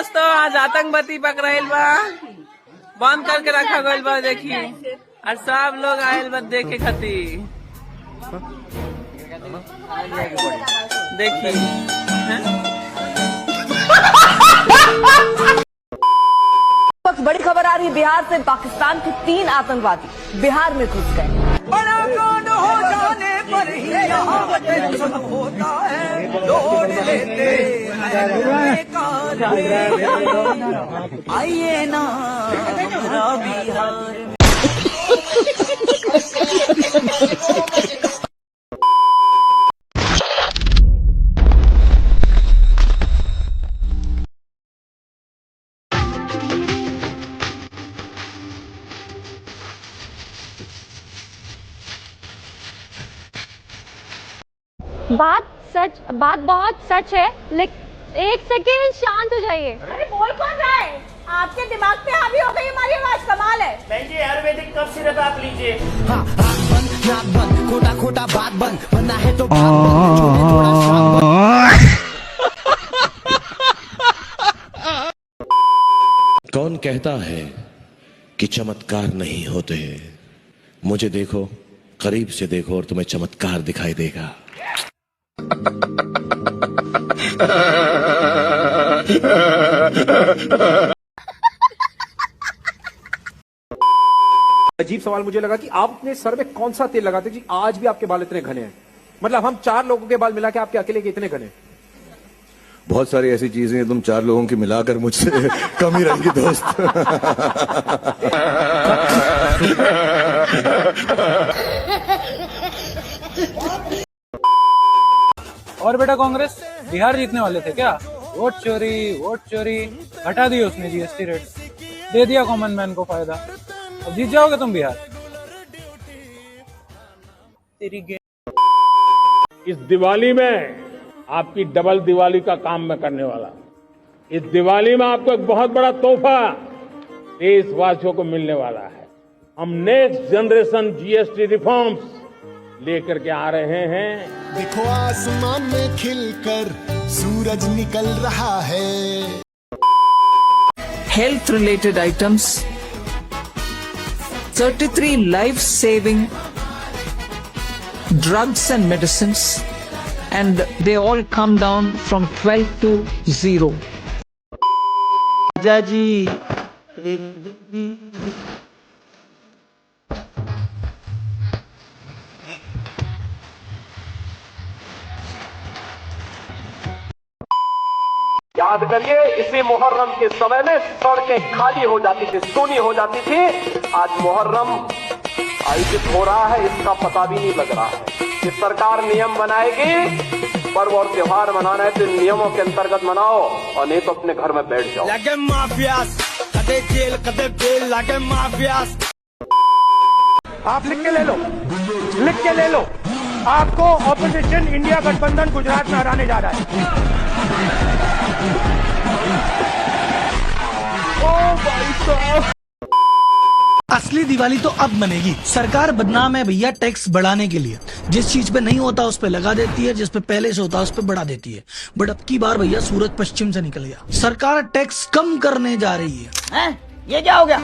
दोस्तों, आज आतंकवादी पकड़ाइल बा, बंद करके रखा गइल बा। देखी और सब लोग आयल बा देखे खातिर। देखी बड़ी खबर आ रही है बिहार से। पाकिस्तान के 3 आतंकवादी बिहार में घुस गए। बड़ा कांड हो जाने पर ही यहाँ टेंशन होता है, लोड लेते आइए ना हमारा बिहार में। बात बहुत सच है, लेकिन एक सेकेंड शांत हो जाइए। अरे बोल कौन रहा है? आपके दिमाग पे हावी हो गई हमारी आवाज, कमाल है। बहन जी आयुर्वेदिक कफ सिरप आप लीजिए। हाँ, नाक बंद, खोटा खोटा बात बंद, बनना है तो बात बंद, छोटे थोड़ा शाम बंद। कौन कहता है कि चमत्कार नहीं होते? मुझे देखो, करीब से देखो और तुम्हें चमत्कार दिखाई देगा। अजीब सवाल मुझे लगा कि आप अपने सर में कौन सा तेल लगाते जी, आज भी आपके बाल इतने घने हैं? मतलब हम 4 लोगों के बाल मिला के आपके अकेले के इतने घने? बहुत सारी ऐसी चीजें हैं, तुम 4 लोगों की मिलाकर मुझसे कम ही रहेंगी दोस्त। और बेटा कांग्रेस बिहार जीतने वाले थे क्या? वोट चोरी हटा दी उसने जीएसटी रेट, दे दिया कॉमन मैन को फायदा। अब जीत जाओगे तुम बिहार। इस दिवाली में आपकी डबल दिवाली का काम मैं करने वाला हूं। इस दिवाली में आपको एक बहुत बड़ा तोहफा देशवासियों को मिलने वाला है। हम नेक्स्ट जनरेशन जीएसटी रिफॉर्म्स लेकर के आ रहे हैं। देखो आसमान में खिलकर सूरज निकल रहा है। Health related items, 33 life saving drugs and medicines, and they all come down from 12 to 0. जाजी याद करिए, इसी मुहर्रम के समय में सड़कें खाली हो जाती थी, सूनी हो जाती थी। आज मुहर्रम आयोजित हो रहा है, इसका पता भी नहीं लग रहा है। कि सरकार नियम बनाएगी, पर्व और त्योहार मनाना है तो नियमों के अंतर्गत मनाओ, और नहीं तो अपने घर में बैठ जाओ। लगे माफियास कदे जेल कदे बेल, लगे माफियास। आप लिख के ले लो, आपको ऑपोजिशन इंडिया गठबंधन गुजरात में हराने जा रहा है। ओ भाई साहब, असली दिवाली तो अब बनेगी। सरकार बदनाम है भैया टैक्स बढ़ाने के लिए। जिस चीज पे नहीं होता उस पे लगा देती है, जिस पे पहले से होता है उस पे बढ़ा देती है। बट अब की बार भैया सूरज पश्चिम से निकल गया। सरकार टैक्स कम करने जा रही है। ये क्या हो गया?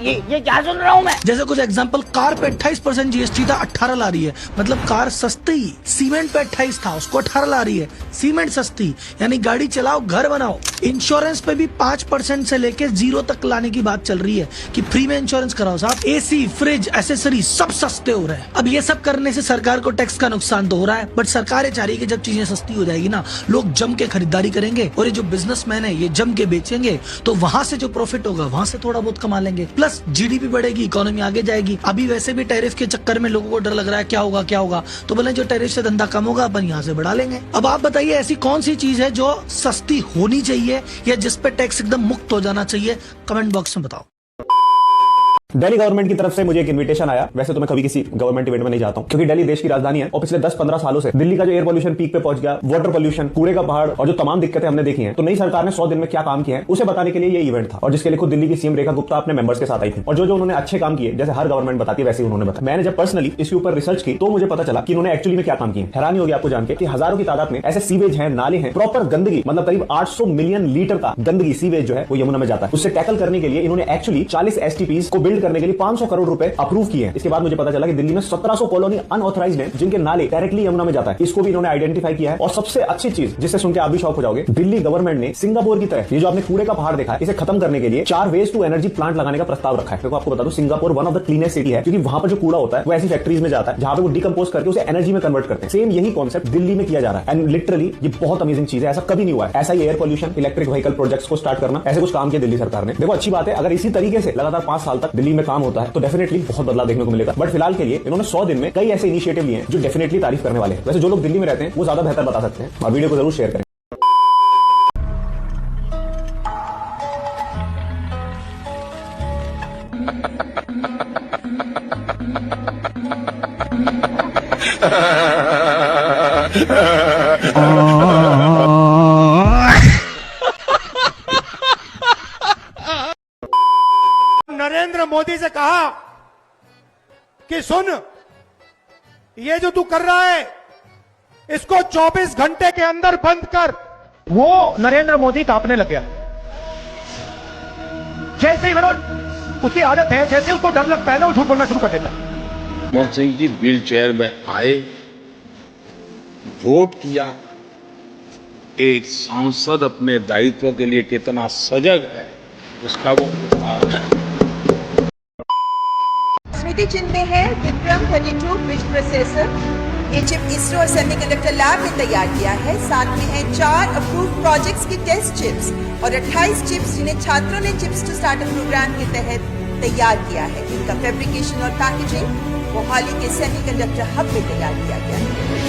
ये क्या सुन रहा हूँ मैं? जैसे कुछ एग्जांपल, कार पे 28% जीएसटी था, 18 ला रही है, मतलब कार सस्ती। सीमेंट पे 28 था, उसको 18 ला रही है, सीमेंट सस्ती। यानी गाड़ी चलाओ घर बनाओ। इंश्योरेंस पे भी 5% से लेके 0 तक लाने की बात चल रही है कि फ्री में इंश्योरेंस कराओ साहब। एसी, फ्रिज, एसेसरी सब सस्ते हो रहे हैं। अब ये सब करने से सरकार को टैक्स का नुकसान तो हो रहा है, बट सरकार चाह रही है कि जब चीजें सस्ती हो जाएगी ना, लोग जम के खरीदारी करेंगे, और ये जो बिजनेसमैन है ये जम के बेचेंगे, तो वहां से जो प्रॉफिट होगा वहां से थोड़ा बहुत कमा लेंगे। प्लस जीडीपी बढ़ेगी, इकोनॉमी आगे जाएगी। अभी वैसे भी टैरिफ के चक्कर में लोगों को डर लग रहा है क्या होगा, तो बोले जो टैरिफ से धंधा कम होगा अपन यहाँ से बढ़ा लेंगे। अब आप बताइए ऐसी कौन सी चीज है जो सस्ती होनी चाहिए या जिस पे टैक्स एकदम मुक्त हो जाना चाहिए? कमेंट बॉक्स में बताओ। दिल्ली गवर्नमेंट की तरफ से मुझे एक इनविटेशन आया। वैसे तो मैं कभी किसी गवर्नमेंट इवेंट में नहीं जाता हूं, क्योंकि दिल्ली देश की राजधानी है और पिछले 10-15 सालों से दिल्ली का जो एयर पोल्यूशन पीक पे पहुंच गया, वाटर पोल्यूशन, कूड़े का पहाड़ और जो तमाम दिक्कतें हमने देखी हैं, तो नई सरकार ने 100 दिन में क्या काम किया है उसे बताने के लिए ये इवेंट था। और जिसके लिए खुद दिल्ली की सीएम रेखा गुप्ता अपने मेंबर्स के साथ आई थी और जो उन्होंने अच्छे काम किए, जैसे हर गवर्नमेंट बताती है वैसे उन्होंने बताया। मैंने जब पर्सनली इसके ऊपर रिसर्च की तो मुझे पता चला कि उन्होंने एक्चुअली में क्या काम किए। हैरानी होगी आपको जान के कि हजारों की तादाद में ऐसे सीवेज हैं, नाले हैं, प्रॉपर गंदगी, मतलब करीब 800 मिलियन लीटर का गंदगी सीवेज जो है वो यमुना में जाता है। उससे टैकल करने के लिए इन्होंने एक्चुअली 40 STPs को बिल्ड करने के लिए 500 करोड़ रुपए अप्रूव किए हैं। इसके बाद मुझे पता चला कि दिल्ली में 1700 कॉलोनी अनऑथराइज्ड है जिनके नाले डायरेक्टली यमुना में जाता है। इसको भी इन्होंने आइडेंटिफाई किया है। और सबसे अच्छी चीज जिससे सुन के आप भी शॉक हो जाओगे, दिल्ली गवर्नमेंट ने सिंगापुर की तरह ये जो आपने कूड़े का पहाड़ देखा है इसे खत्म करने के लिए 4 वेस्ट टू एनर्जी प्लांट लगाने का प्रस्ताव रखा है। देखो आपको बता दूं, Singapore one of the cleanest city है, क्योंकि वहां पर जो कूड़ा होता है वो ऐसी फैक्ट्रीज में जाता है जहां पे वो डिकम्पोज करके उसे एनर्जी में कन्वर्ट करते हैं। सेम यही कॉन्सेप्ट दिल्ली में किया जा रहा है एंड लिटरली ये बहुत अमेजिंग चीज है। ऐसा कभी नहीं हुआ है। ऐसा ही air pollution, electric vehicle projects को स्टार्ट करना, ऐसे कुछ काम किया दिल्ली सरकार ने। देखो अच्छी बात है, अगर इसी तरीके से लगातार 5 साल तक दिल्ली में काम होता है तो डेफिनेटली बहुत बदलाव देखने को मिलेगा। बट फिलहाल के लिए इन्होंने 100 दिन में कई ऐसे इनिशिएटिव लिए हैं जो डेफिनेटली तारीफ करने वाले हैं। वैसे जो लोग दिल्ली में रहते हैं वो ज्यादा बेहतर बता सकते हैं और वीडियो को जरूर शेयर करें। नरेंद्र मोदी से कहा कि सुन, ये जो तू कर रहा है इसको 24 घंटे के अंदर बंद कर। वो नरेंद्र मोदी कांपने लग गया। जैसे ही विनोद, उसकी आदत है, जैसे उसको डर लगता है ना वो झूठ बोलना शुरू कर देता है। मनमोहन सिंह जी व्हील चेयर में आए, वोट किया। एक सांसद अपने दायित्व के लिए कितना सजग है उसका वो उदाहरण है। स्मृति चिन्ह में है विक्रम 32 ब्रिज प्रोसेसर। ये चिप इसरो और सेमीकंडक्टर लैब ने तैयार किया है। साथ में है 4 अप्रूव्ड प्रोजेक्ट्स की टेस्ट चिप्स और 28 चिप्स जिन्हें छात्रों ने चिप्स टू स्टार्टअप प्रोग्राम के तहत तैयार किया है। इनका फैब्रिकेशन और पैकेजिंग मोहाली के सेमीकंडक्टर हब में तैयार किया गया है।